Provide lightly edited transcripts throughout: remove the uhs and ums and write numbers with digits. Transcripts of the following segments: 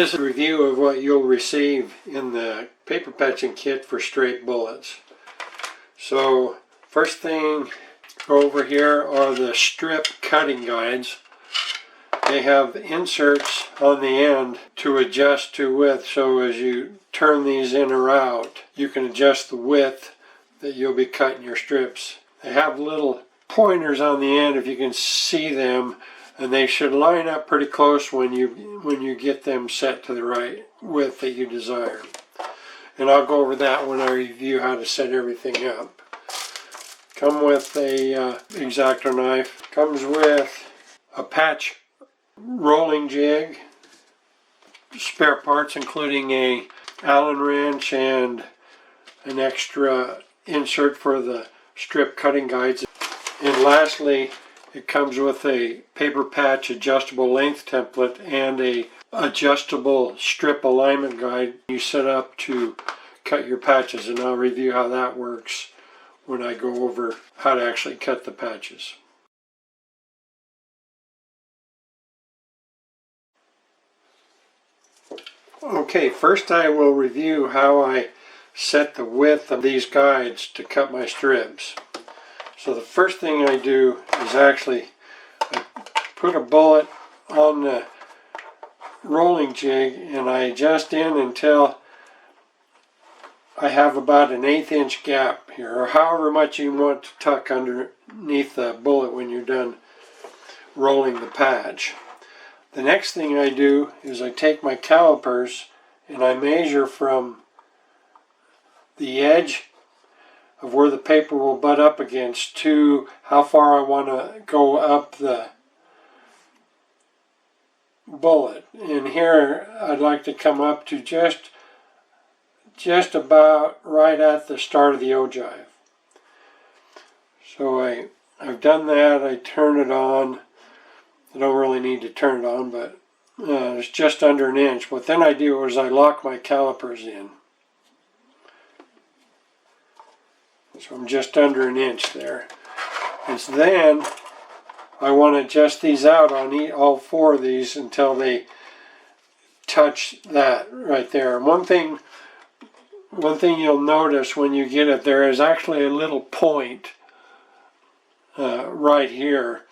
This is a review of what you'll receive in the paper patching kit for straight bullets. So first thing, go over here are the strip cutting guides. They have inserts on the end to adjust to width, so as you turn these in or out, you can adjust the width that you'll be cutting your strips. They have little pointers on the end if you can see them, and they should line up pretty close when you get them set to the right width that you desire. And I'll go over that when I review how to set everything up. Come with a X-Acto knife. Comes with a patch rolling jig, spare parts including a Allen wrench and an extra insert for the strip cutting guides. And lastly, it comes with a paper patch adjustable length template and a adjustable strip alignment guide you set up to cut your patches, and I'll review how that works when I go over how to actually cut the patches. Okay, first I will review how I set the width of these guides to cut my strips. So the first thing I do is actually I put a bullet on the rolling jig and I adjust in until I have about an 1/8 inch gap here, or however much you want to tuck underneath the bullet when you're done rolling the patch. The next thing I do is I take my calipers and I measure from the edge of where the paper will butt up against to how far I want to go up the bullet. And here I'd like to come up to just about right at the start of the ogive. So I've done that. I turn it on. I don't really need to turn it on, but it's just under an inch. What then I do is I lock my calipers in. So I'm just under an inch there. And so then I want to adjust these out on all four of these until they touch that right there. And one thing you'll notice when you get it, there is actually a little point right here,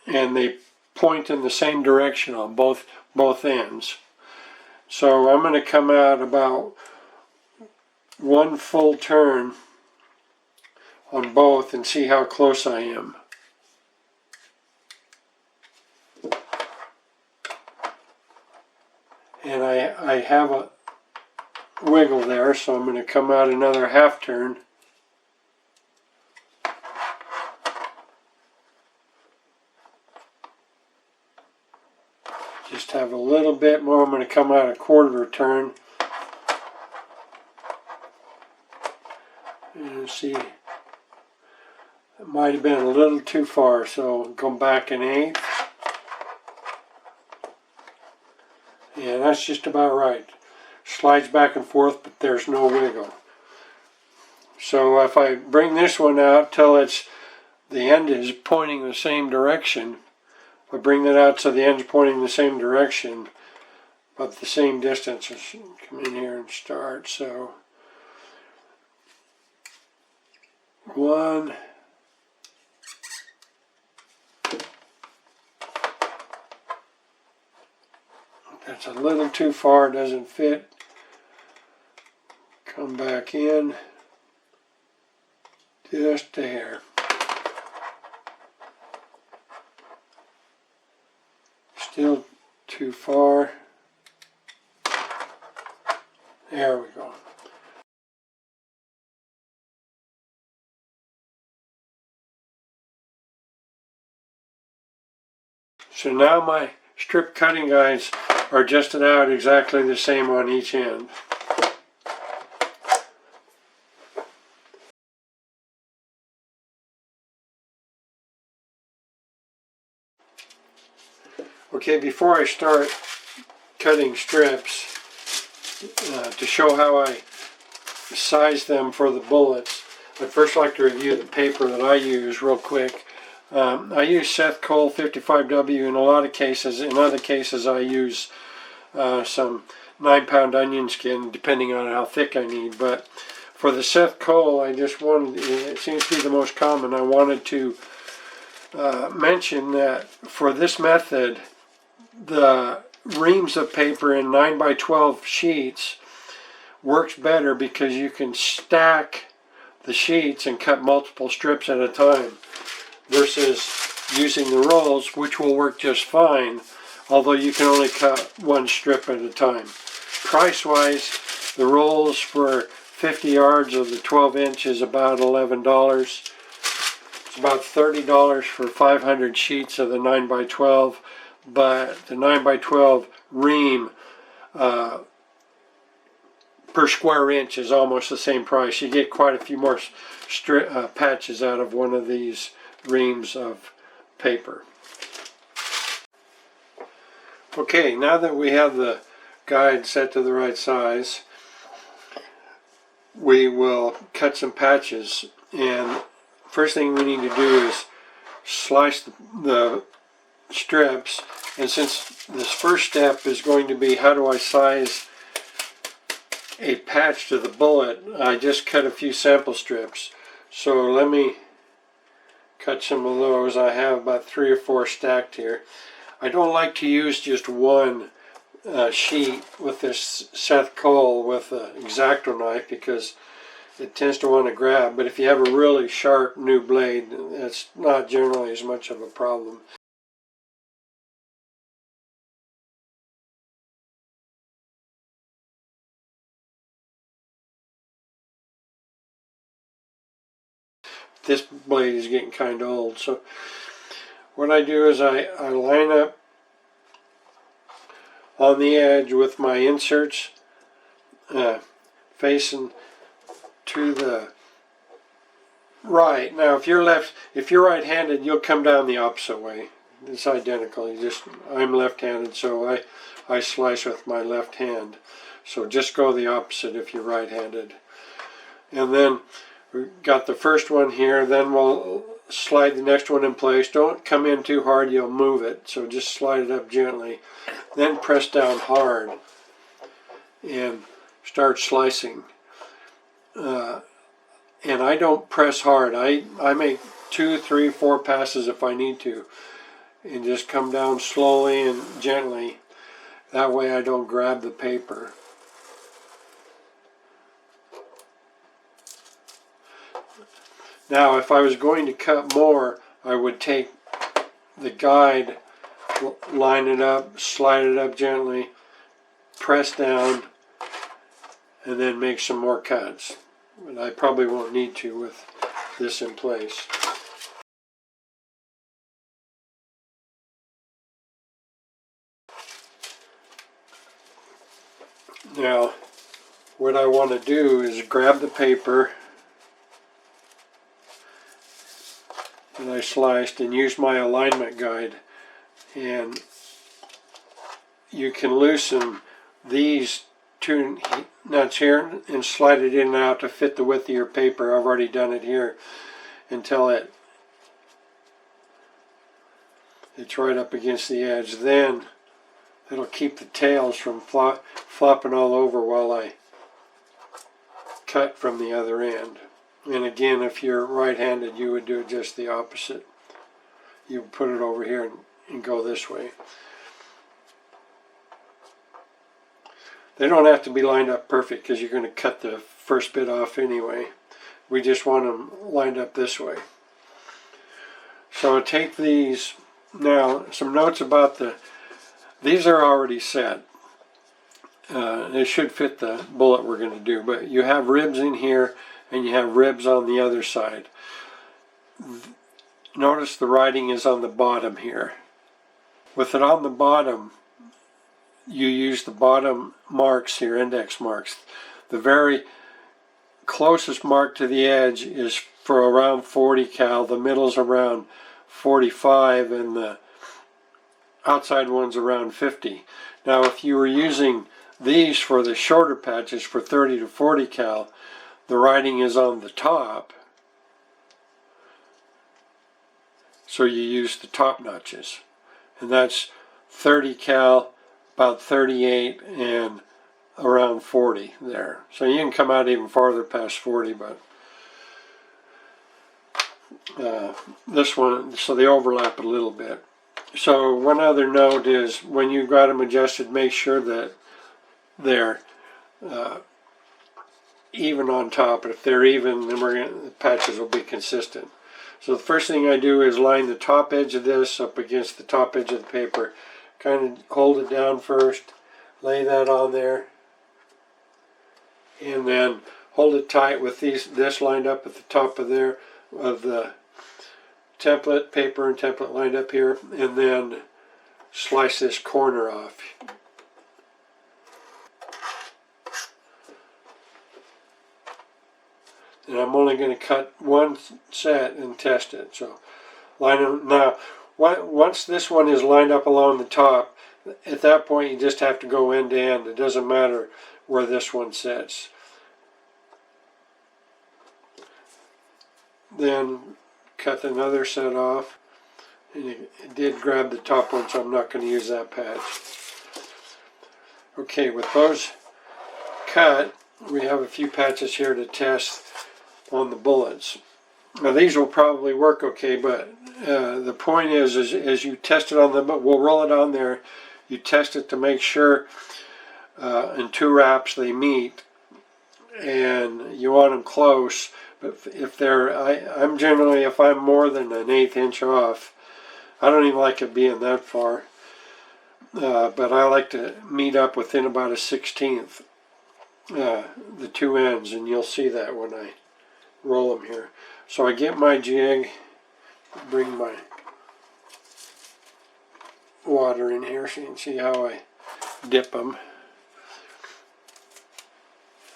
and they point in the same direction on both ends. So I'm going to come out about one full turn on both and see how close I am. And I have a wiggle there, so I'm going to come out another half turn. Just have a little bit more. I'm going to come out a quarter turn. And see, it might have been a little too far, so come back an 1/8. And that's just about right. Slides back and forth, but there's no wiggle. So if I bring this one out till the end is pointing the same direction, I bring that out so the end's pointing the same direction, but the same distance. Come in here and start. So 1, that's a little too far, doesn't fit. Come back in just there. Still too far. There we go. So now my strip cutting guides are adjusted out exactly the same on each end. Okay, before I start cutting strips, to show how I size them for the bullets, I'd first like to review the paper that I use real quick. I use Seth Cole 55W in a lot of cases. In other cases I use some 9-pound onion skin, depending on how thick I need. But for the Seth Cole, I just wanted, it seems to be the most common, I wanted to mention that for this method, the reams of paper in 9x12 sheets works better because you can stack the sheets and cut multiple strips at a time versus using the rolls, which will work just fine, although you can only cut one strip at a time. Price-wise, the rolls for 50 yards of the 12-inch is about $11. It's about $30 for 500 sheets of the 9x12, but the 9x12 ream per square inch is almost the same price. You get quite a few more patches out of one of these reams of paper. Okay, now that we have the guide set to the right size, we will cut some patches. And first thing we need to do is slice the strips. And since this first step is going to be how do I size a patch to the bullet, I just cut a few sample strips. So let me cut some of those. I have about 3 or 4 stacked here. I don't like to use just one sheet with this Seth Cole with an X-Acto knife because it tends to want to grab. But if you have a really sharp new blade, it's not generally as much of a problem. This blade is getting kind of old, so what I do is I line up on the edge with my inserts facing to the right. Now if you're right-handed, you'll come down the opposite way. It's identical. I'm left-handed, so I slice with my left hand. So just go the opposite if you're right-handed. And then we got the first one here, then we'll slide the next one in place. Don't come in too hard, you'll move it. So just slide it up gently. Then press down hard and start slicing. And I don't press hard. I make 2, 3, 4 passes if I need to. And just come down slowly and gently. That way I don't grab the paper. Now, if I was going to cut more, I would take the guide, line it up, slide it up gently, press down, and then make some more cuts. But I probably won't need to with this in place. Now, what I want to do is grab the paper that I sliced and use my alignment guide, and you can loosen these 2 nuts here and slide it in and out to fit the width of your paper. I've already done it here until it's right up against the edge. Then it'll keep the tails from flopping all over while I cut from the other end. And again, if you're right-handed, you would do it just the opposite. You would put it over here and go this way. They don't have to be lined up perfect because you're going to cut the first bit off anyway. We just want them lined up this way. So take these. Now, some notes about these are already set. They should fit the bullet we're going to do, but you have ribs in here and you have ribs on the other side. Notice the writing is on the bottom here. With it on the bottom, you use the bottom marks here, index marks. The very closest mark to the edge is for around 40 cal, the middle's around 45, and the outside one's around 50. Now if you were using these for the shorter patches for 30 to 40 cal, the writing is on the top, so you use the top notches, and that's 30 cal about 38 and around 40 there. So you can come out even farther past 40, but this one, so they overlap a little bit. So one other note is when you've got them adjusted, make sure that they're even on top. If they're even, then the patches will be consistent. So the first thing I do is line the top edge of this up against the top edge of the paper. Kind of hold it down first, lay that on there, and then hold it tight with this lined up at the top of the template, paper and template lined up here, and then slice this corner off. And I'm only going to cut one set and test it. So line them. Now, once this one is lined up along the top, at that point you just have to go end to end. It doesn't matter where this one sits. Then cut another set off. And it did grab the top one, so I'm not going to use that patch. Okay, with those cut, we have a few patches here to test on the bullets. Now these will probably work okay, but the point is as you test it on the, we'll roll it on there, you test it to make sure in 2 wraps they meet, and you want them close. But if they're, I'm generally, if I'm more than 1/8 inch off, I don't even like it being that far, but I like to meet up within about 1/16 the 2 ends, and you'll see that when I roll them here. So I get my jig, bring my water in here so you can see how I dip them.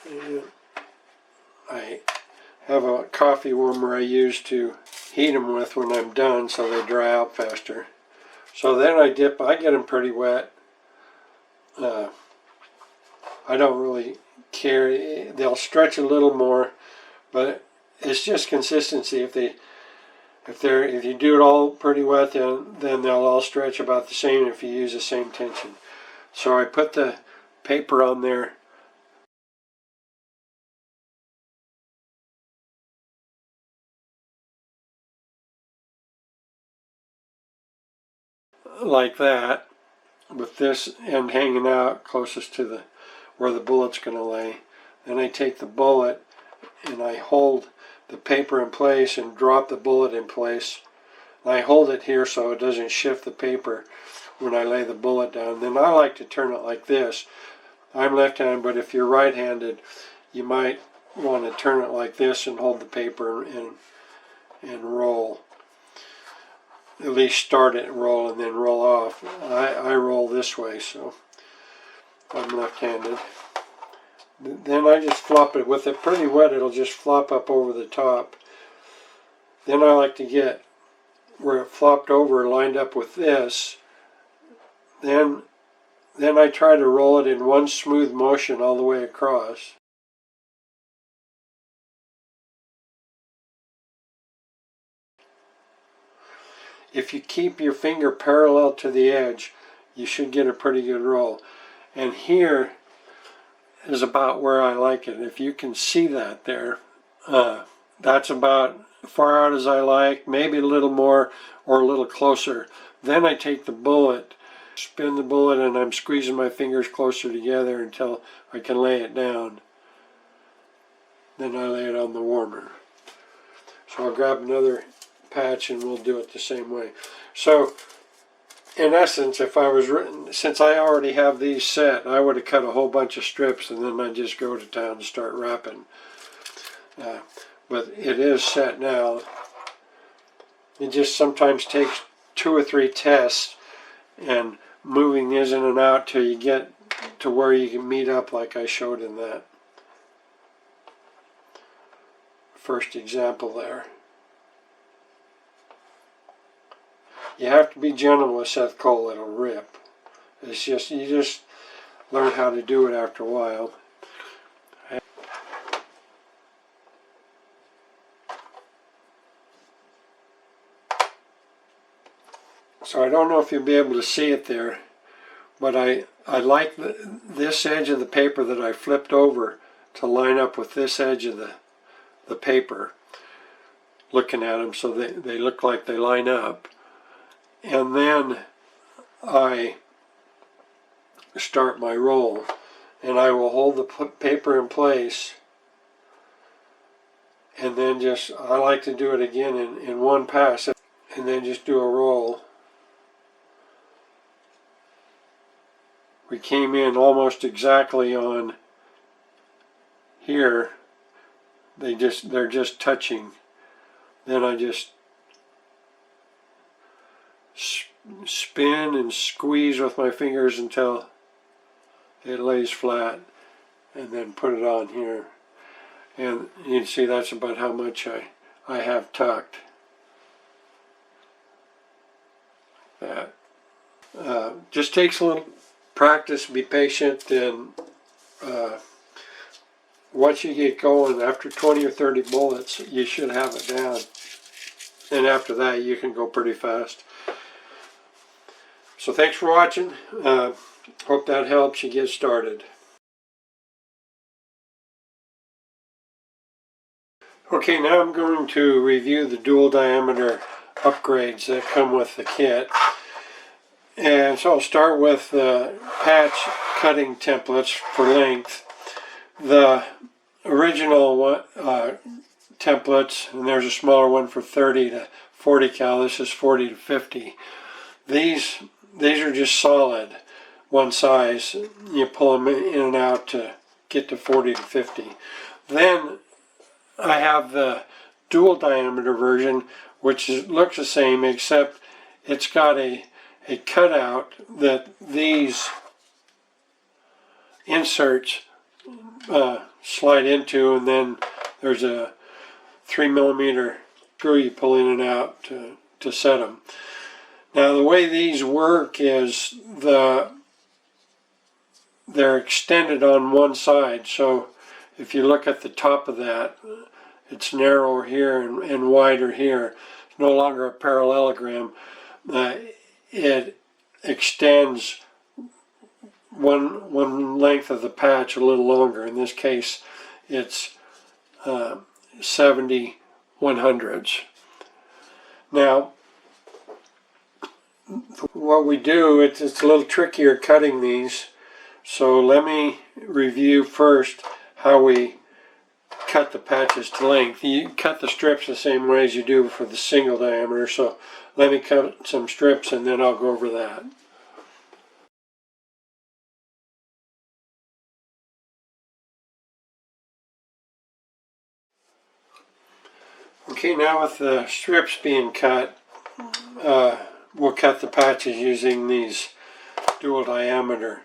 And I have a coffee warmer I use to heat them with when I'm done so they dry out faster. So then I get them pretty wet. I don't really care. They'll stretch a little more, but it's just consistency. If you do it all pretty wet, then they'll all stretch about the same if you use the same tension. So I put the paper on there like that, with this end hanging out closest to where the bullet's going to lay. Then I take the bullet and I hold the paper in place and drop the bullet in place. And I hold it here so it doesn't shift the paper when I lay the bullet down. Then I like to turn it like this. I'm left-handed, but if you're right-handed, you might want to turn it like this and hold the paper and roll. At least start it and roll and then roll off. I roll this way, so I'm left-handed. Then I just flop it. With it pretty wet, it'll just flop up over the top. Then I like to get where it flopped over lined up with this. Then I try to roll it in one smooth motion all the way across. If you keep your finger parallel to the edge, you should get a pretty good roll. And here is about where I like it. If you can see that there, that's about far out as I like, maybe a little more or a little closer. Then I take the bullet, spin the bullet, and I'm squeezing my fingers closer together until I can lay it down. Then I lay it on the warmer. So I'll grab another patch and we'll do it the same way. So in essence, since I already have these set, I would have cut a whole bunch of strips and then I'd just go to town and start wrapping. But it is set now. It just sometimes takes 2 or 3 tests and moving these in and out till you get to where you can meet up like I showed in that first example there. You have to be gentle with Seth Cole, it'll rip. It's just, you just learn how to do it after a while. So I don't know if you'll be able to see it there, but I like this edge of the paper that I flipped over to line up with this edge of the paper, looking at them so they look like they line up. And then I start my roll, and I will hold the paper in place, and then I like to do it again in one pass, and then just do a roll. We came in almost exactly on here. They're just touching. Then I just spin and squeeze with my fingers until it lays flat, and then put it on here. And you can see that's about how much I have tucked. That just takes a little practice. Be patient, and once you get going, after 20 or 30 bullets, you should have it down. And after that, you can go pretty fast. So thanks for watching. Hope that helps you get started. Okay, now I'm going to review the dual diameter upgrades that come with the kit. And so I'll start with the patch cutting templates for length. The original templates, and there's a smaller one for 30 to 40 cal. This is 40 to 50. These are just solid, one size. You pull them in and out to get to 40 to 50. Then I have the dual diameter version, which looks the same, except it's got a cutout that these inserts slide into, and then there's a 3mm screw you pull in and out to set them. Now the way these work is they're extended on one side, so if you look at the top of that, it's narrower here and wider here. It's no longer a parallelogram. It extends one length of the patch a little longer. In this case, it's 70/100. Now, what we do, it's a little trickier cutting these. So let me review first how we cut the patches to length. You cut the strips the same way as you do for the single diameter. So let me cut some strips and then I'll go over that. Okay, now with the strips being cut, we'll cut the patches using these dual diameter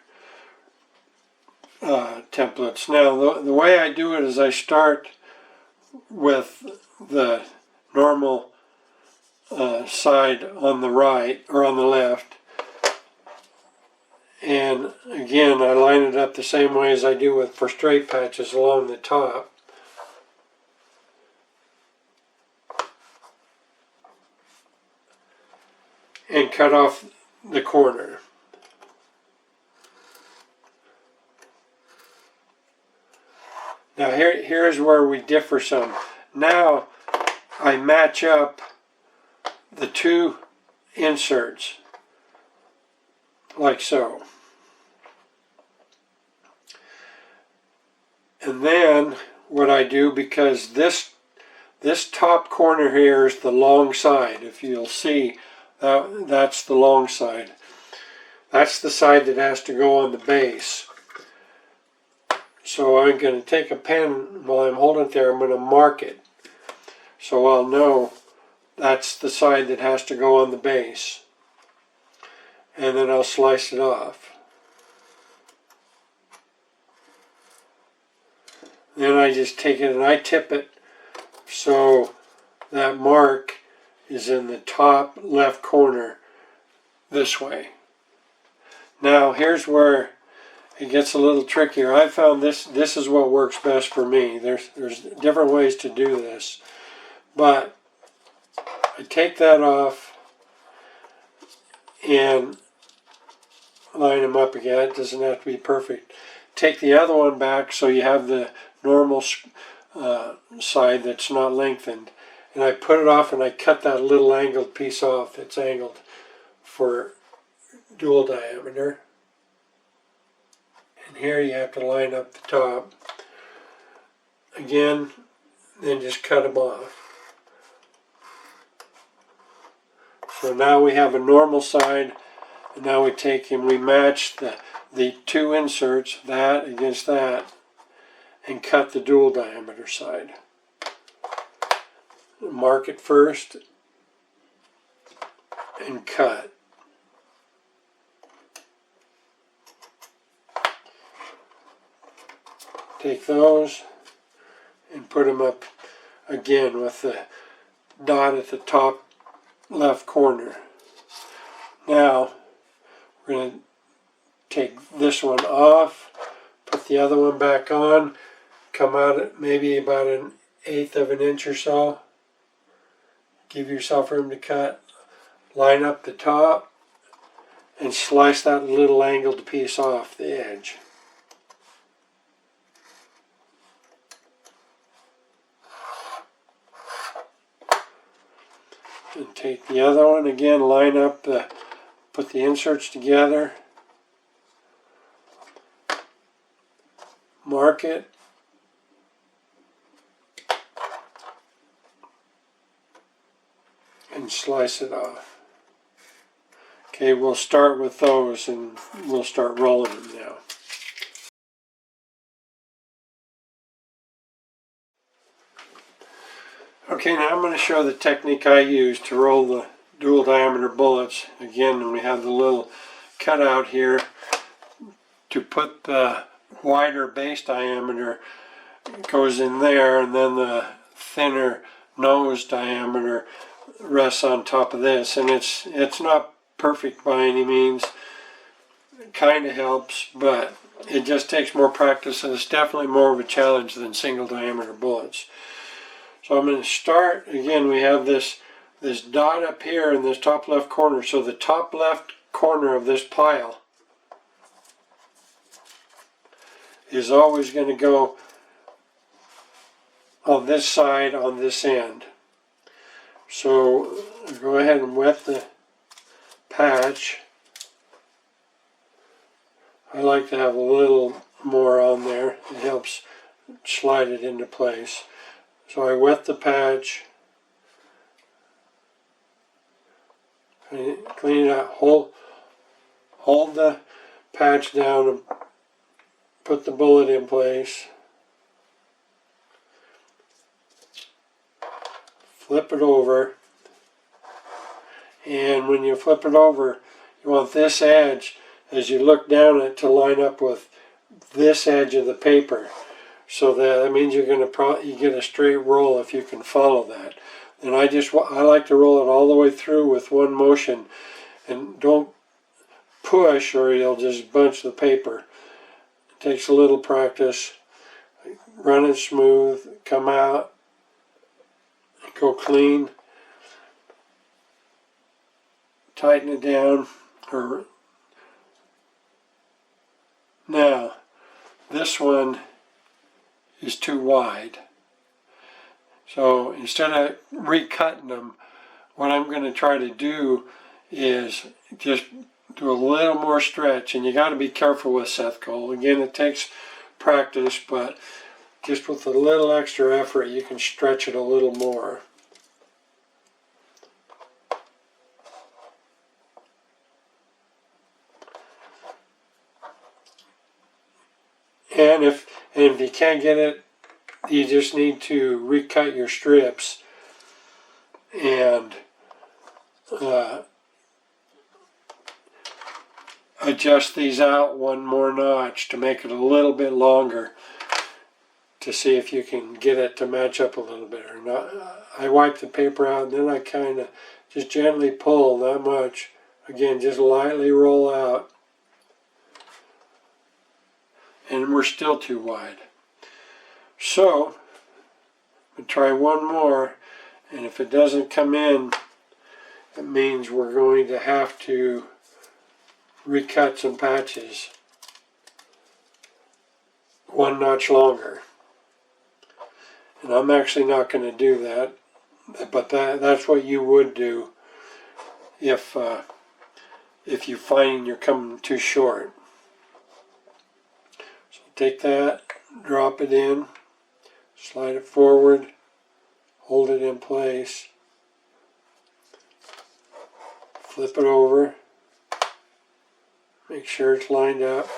templates. Now the way I do it is I start with the normal side on the right or on the left, and again I line it up the same way as I do for straight patches along the top. And cut off the corner. Now here's where we differ some. Now I match up the two inserts like so. And then what I do, because this top corner here is the long side, if you'll see, that's the long side. That's the side that has to go on the base. So I'm going to take a pen while I'm holding it there, I'm going to mark it. So I'll know that's the side that has to go on the base. And then I'll slice it off. Then I just take it and I tip it so that mark is in the top left corner this way. Now here's where it gets a little trickier. I found this is what works best for me. There's different ways to do this, but I take that off and line them up again. It doesn't have to be perfect. Take the other one back so you have the normal side that's not lengthened. And I put it off and I cut that little angled piece off. It's angled for dual diameter. And here you have to line up the top. Again, then just cut them off. So now we have a normal side, and now we take and we match the two inserts, that against that, and cut the dual diameter side. Mark it first and cut. Take those and put them up again with the dot at the top left corner. Now we're going to take this one off, put the other one back on, come out at maybe about 1/8 of an inch or so. Give yourself room to cut. Line up the top and slice that little angled piece off the edge. And take the other one again, line up put the inserts together, mark it, and slice it off. Okay, we'll start with those and we'll start rolling them now. Okay, now I'm going to show the technique I use to roll the dual diameter bullets. Again, we have the little cutout here to put the wider base diameter goes in there, and then the thinner nose diameter rests on top of this. And it's not perfect by any means. It kind of helps, but it just takes more practice, and it's definitely more of a challenge than single diameter bullets. So I'm going to start, again, we have this dot up here in this top left corner. So the top left corner of this pile is always going to go on this side, on this end. So go ahead and wet the patch. I like to have a little more on there. It helps slide it into place. So I wet the patch, clean it out, hold the patch down and put the bullet in place. Flip it over, and when you flip it over, you want this edge, as you look down it, to line up with this edge of the paper. So that means you're going to you get a straight roll if you can follow that. And I like to roll it all the way through with one motion, and don't push or you'll just bunch the paper. It takes a little practice. Run it smooth, come out, go clean, tighten it down. Now, this one is too wide. So instead of recutting them, what I'm going to try to do is just do a little more stretch. And you got to be careful with Seth Cole. Again, it takes practice, but just with a little extra effort, you can stretch it a little more. And if you can't get it, you just need to recut your strips and adjust these out one more notch to make it a little bit longer, to see if you can get it to match up a little bit or not. I wipe the paper out and then I kind of just gently pull, not much. Again, just lightly roll out. And we're still too wide. So, we'll try one more, and if it doesn't come in, it means we're going to have to recut some patches 1 notch longer. And I'm actually not going to do that, but that's what you would do if you find you're coming too short. So take that, drop it in, slide it forward, hold it in place, flip it over, make sure it's lined up.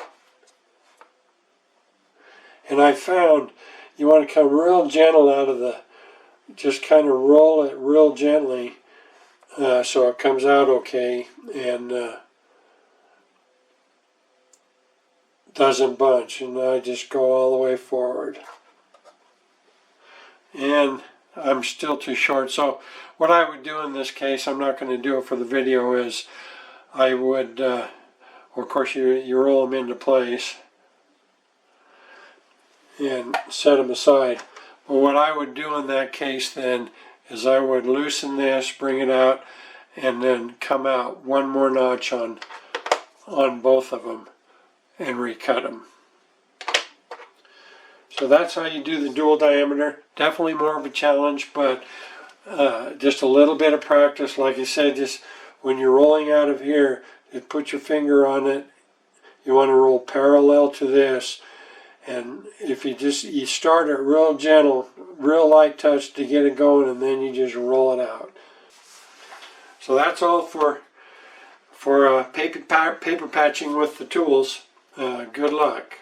And I found you want to come real gentle out of the, just kind of roll it real gently so it comes out okay and doesn't bunch. And I just go all the way forward. And I'm still too short, so what I would do in this case, I'm not going to do it for the video, is I would, of course you roll them into place and set them aside. But what I would do in that case then is I would loosen this, bring it out, and then come out 1 more notch on both of them and recut them. So that's how you do the dual diameter. Definitely more of a challenge, but just a little bit of practice. Like I said, just when you're rolling out of here, you put your finger on it. You want to roll parallel to this. And if you start it real gentle, real light touch to get it going, and then you just roll it out. So that's all for paper patching with the tools. Good luck.